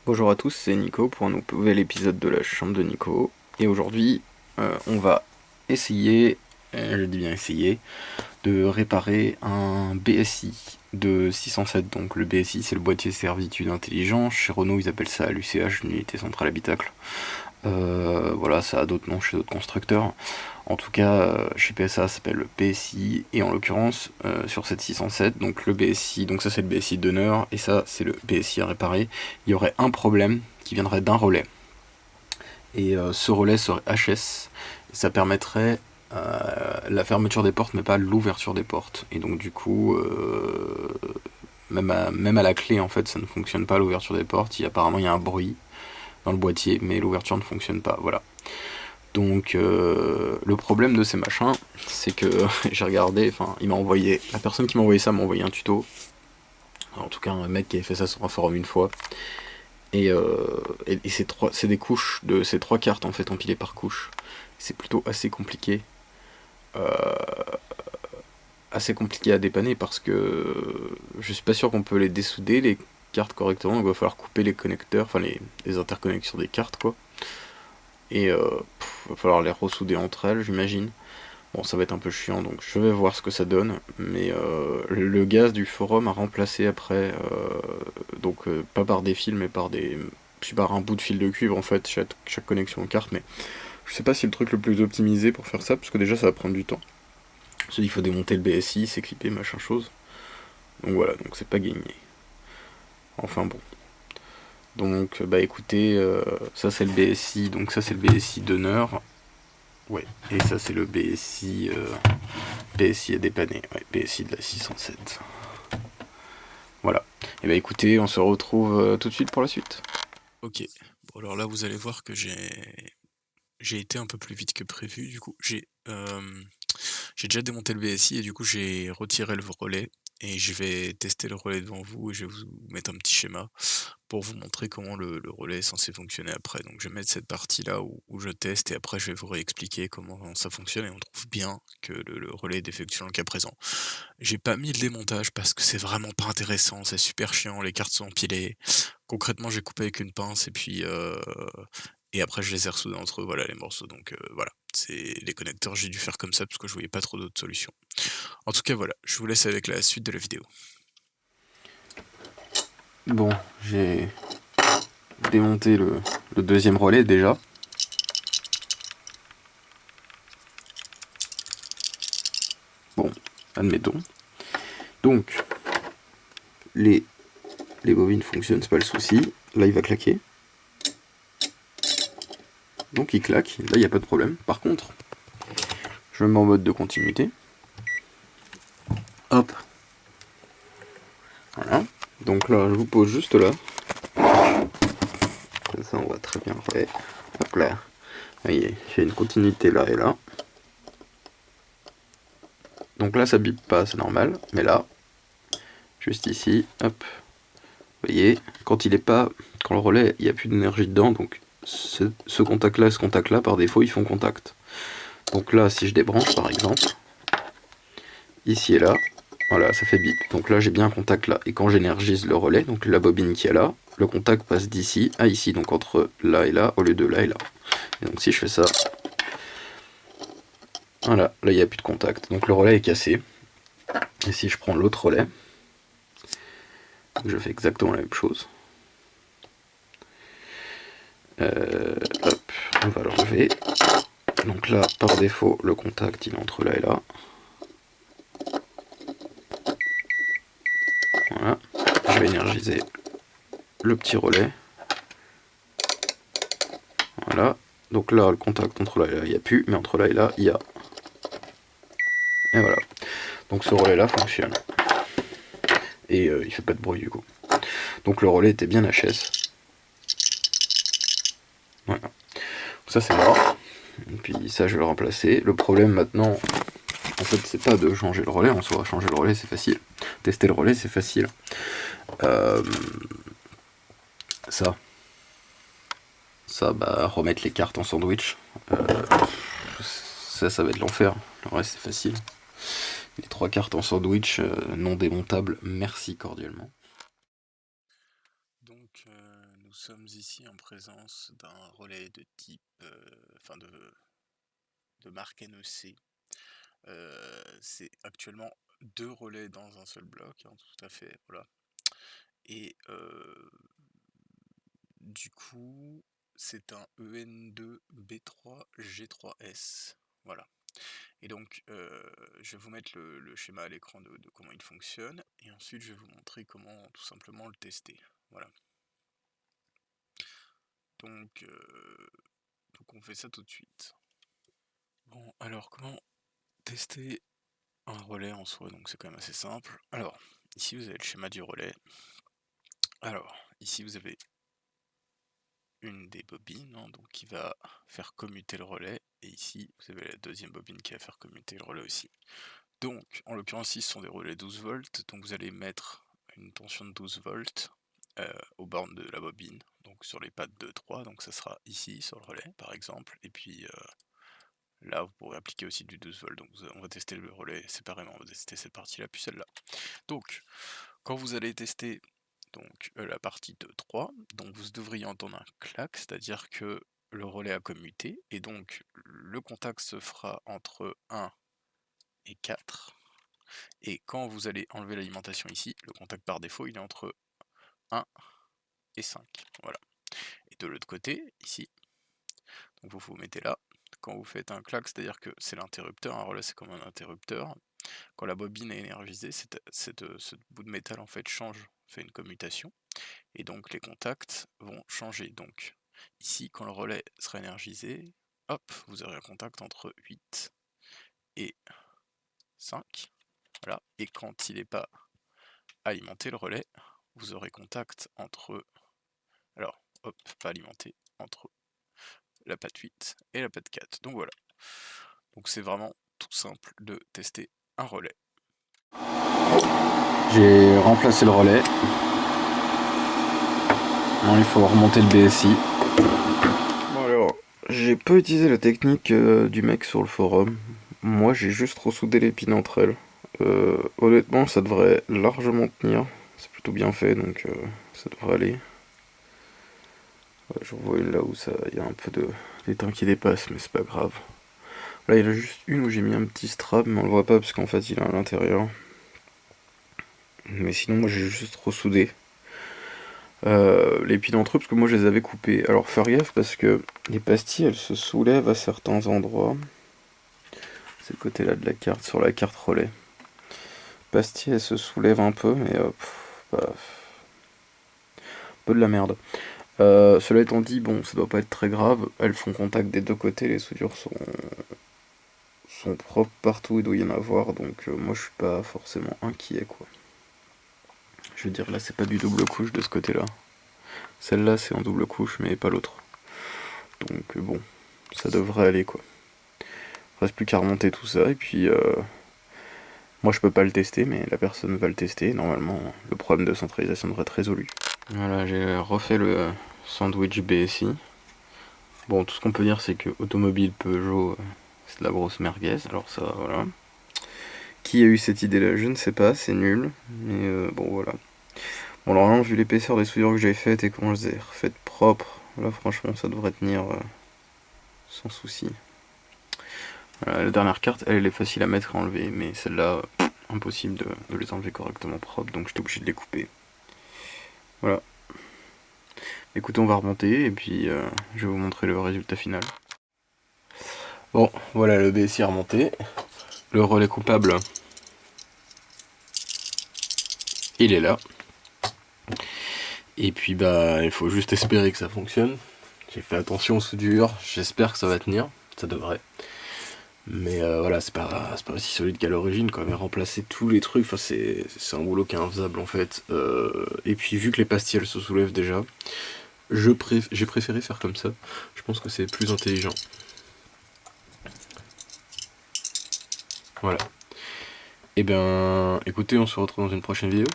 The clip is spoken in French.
Bonjour à tous, c'est Nico pour un nouvel épisode de la chambre de Nico. Et aujourd'hui, on va essayer, je dis bien essayer, de réparer un BSI de 607. Donc le BSI, c'est le boîtier servitude intelligent. Chez Renault, ils appellent ça l'UCH, l'unité centrale habitacle. Voilà, ça a d'autres noms chez d'autres constructeurs. En tout cas, chez PSA, ça s'appelle le BSI, et en l'occurrence, sur cette 607, donc le BSI, donc ça c'est le BSI d'honneur, et ça c'est le BSI à réparer, il y aurait un problème qui viendrait d'un relais. Et ce relais serait HS, et ça permettrait la fermeture des portes, mais pas l'ouverture des portes. Et donc du coup, même à la clé, en fait, ça ne fonctionne pas l'ouverture des portes. Apparemment, il y a un bruit dans le boîtier, mais l'ouverture ne fonctionne pas. Voilà. Donc le problème de ces machins, c'est que j'ai regardé, enfin il m'a envoyé, la personne qui m'a envoyé ça m'a envoyé un tuto, en tout cas un mec qui avait fait ça sur un forum une fois, et c'est des couches de ces trois cartes en fait empilées par couche. C'est plutôt assez compliqué à dépanner parce que je suis pas sûr qu'on peut les dessouder les cartes correctement, donc il va falloir couper les connecteurs, enfin les interconnexions des cartes quoi, et il va falloir les ressouder entre elles j'imagine. Bon, ça va être un peu chiant, donc je vais voir ce que ça donne. Mais le gaz du forum a remplacé après, donc pas par des fils, mais par un bout de fil de cuivre en fait, chaque connexion en carte. Mais je sais pas si c'est le truc le plus optimisé pour faire ça, parce que déjà ça va prendre du temps. Parce qu'il faut démonter le BSI, s'éclipper, machin chose. Donc voilà, donc c'est pas gagné. Enfin bon. Donc bah écoutez, ça c'est le BSI, donc ça c'est le BSI d'honneur. Ouais, et ça c'est le BSI à dépanner, ouais, BSI de la 607. Voilà. Et bah écoutez, on se retrouve tout de suite pour la suite. Ok, bon alors là vous allez voir que j'ai été un peu plus vite que prévu, du coup j'ai déjà démonté le BSI et du coup j'ai retiré le relais et je vais tester le relais devant vous et je vais vous mettre un petit schéma pour vous montrer comment le relais est censé fonctionner après. Donc je vais mettre cette partie là où je teste et après je vais vous réexpliquer comment ça fonctionne et on trouve bien que le relais est défectueux dans le cas présent. J'ai pas mis le démontage parce que c'est vraiment pas intéressant, c'est super chiant, les cartes sont empilées. Concrètement, j'ai coupé avec une pince et après je les ai ressoudés entre eux, voilà les morceaux donc voilà. C'est les connecteurs, j'ai dû faire comme ça parce que je voyais pas trop d'autres solutions. En tout cas voilà, je vous laisse avec la suite de la vidéo. Bon, j'ai démonté le deuxième relais déjà. Bon, admettons. Donc, les, les bobines fonctionnent, c'est pas le souci. Là, il va claquer. Donc, il claque. Là, il n'y a pas de problème. Par contre, je me mets en mode de continuité. Hop. Voilà. Donc là, je vous pose juste là. Comme ça, on voit très bien. Ouais. Hop là. Vous voyez, j'ai une continuité là et là. Donc là, ça bip pas, c'est normal. Mais là, juste ici, hop. Vous voyez, quand il est pas, quand le relais, il n'y a plus d'énergie dedans, donc ce contact-là et ce contact-là, par défaut, ils font contact. Donc là, si je débranche, par exemple, ici et là, voilà, ça fait bip. Donc là, j'ai bien un contact là. Et quand j'énergise le relais, donc la bobine qui est là, le contact passe d'ici à ici, donc entre là et là, au lieu de là et là. Et donc si je fais ça, voilà, là, il n'y a plus de contact. Donc le relais est cassé. Et si je prends l'autre relais, je fais exactement la même chose. Hop, on va le relever. Donc là, par défaut, le contact il est entre là et là. Voilà. Je vais énergiser le petit relais. Voilà. Donc là, le contact entre là et là, il n'y a plus, mais entre là et là, il y a. Et voilà. Donc ce relais là fonctionne. Et il fait pas de bruit du coup. Donc le relais était bien HS. Voilà. Donc ça c'est mort. Et puis ça je vais le remplacer. Le problème maintenant, en fait, c'est pas de changer le relais en soi. Changer le relais c'est facile. Tester le relais c'est facile. Euh, ça, bah remettre les cartes en sandwich. Ça va être l'enfer. Le reste c'est facile. Les trois cartes en sandwich non démontables, merci cordialement. Donc nous sommes ici en présence d'un relais de type, enfin de marque NEC. C'est actuellement 2 relais dans un seul bloc, hein, tout à fait, voilà. Et du coup, c'est un EN2B3G3S, voilà. Et donc, je vais vous mettre le schéma à l'écran de comment il fonctionne, et ensuite je vais vous montrer comment tout simplement le tester, voilà. Donc, on fait ça tout de suite. Bon, alors comment tester un relais en soi? Donc c'est quand même assez simple. Alors, ici vous avez le schéma du relais. Alors, ici vous avez une des bobines, hein, donc qui va faire commuter le relais, et ici vous avez la deuxième bobine qui va faire commuter le relais aussi. Donc, en l'occurrence, ici ce sont des relais 12 volts, donc vous allez mettre une tension de 12 volts aux bornes de la bobine, donc sur les pads de 3, donc ça sera ici sur le relais par exemple, et puis là vous pourrez appliquer aussi du 12 volts, donc on va tester le relais séparément, on va tester cette partie-là puis celle-là. Donc, quand vous allez tester donc la partie de 3, donc vous devriez entendre un clac, c'est-à-dire que le relais a commuté, et donc le contact se fera entre 1 et 4, et quand vous allez enlever l'alimentation ici, le contact par défaut il est entre 1 et 5, voilà. Et de l'autre côté, ici, donc vous vous mettez là, quand vous faites un clac, c'est-à-dire que c'est l'interrupteur, un relais c'est comme un interrupteur, quand la bobine est énergisée, ce bout de métal en fait change, fait une commutation, et donc les contacts vont changer. Donc ici, quand le relais sera énergisé, hop, vous aurez un contact entre 8 et 5, voilà. Et quand il n'est pas alimenté, le relais, vous aurez contact entre, alors, hop, pas alimenté, entre la patte 8 et la patte 4. Donc voilà. Donc c'est vraiment tout simple de tester un relais. J'ai remplacé le relais. Maintenant il faut remonter le BSI. Bon alors, j'ai pas utilisé la technique du mec sur le forum. Moi j'ai juste ressoudé les pins entre elles. Honnêtement ça devrait largement tenir. C'est plutôt bien fait donc ça devrait aller. Ouais, j'en vois une là où il y a un peu d'étain qui dépasse mais c'est pas grave. Là il y en a juste une où j'ai mis un petit strap mais on le voit pas parce qu'en fait il est à l'intérieur. Mais sinon moi j'ai juste ressoudé les pins entre eux parce que moi je les avais coupés. Alors faire gaffe parce que les pastilles elles se soulèvent à certains endroits. C'est le côté là de la carte, sur la carte relais. Pastille elle se soulève un peu mais bah, un peu de la merde. Cela étant dit, bon ça doit pas être très grave. Elles font contact des deux côtés, les soudures sont propres partout, il doit y en avoir donc moi je suis pas forcément inquiet quoi. Je veux dire là c'est pas du double couche de ce côté là. Celle-là c'est en double couche mais pas l'autre. Donc bon, ça devrait aller quoi. Reste plus qu'à remonter tout ça et puis moi je peux pas le tester mais la personne va le tester. Normalement le problème de centralisation devrait être résolu. Voilà, j'ai refait le sandwich BSI. Bon, tout ce qu'on peut dire c'est que automobile Peugeot c'est de la grosse merguez, alors ça voilà. Qui a eu cette idée là, je ne sais pas, c'est nul, mais bon voilà. Bon alors là, vu l'épaisseur des soudures que j'ai faites et comment je les ai refaites propres, là franchement ça devrait tenir sans souci. La dernière carte, elle est facile à mettre et à enlever, mais celle-là, impossible de les enlever correctement propres, donc j'étais obligé de les couper. Voilà. Écoutez, on va remonter et puis je vais vous montrer le résultat final. Bon, voilà le BSI remonté. Le relais coupable, il est là. Et puis bah, il faut juste espérer que ça fonctionne. J'ai fait attention aux soudures, j'espère que ça va tenir, ça devrait. Mais voilà, c'est pas aussi solide qu'à l'origine, quand même. Remplacer tous les trucs, enfin, c'est un boulot qui est infaisable en fait. Et puis vu que les pastilles elles se soulèvent déjà, j'ai préféré faire comme ça. Je pense que c'est plus intelligent. Voilà. Et bien, écoutez, on se retrouve dans une prochaine vidéo.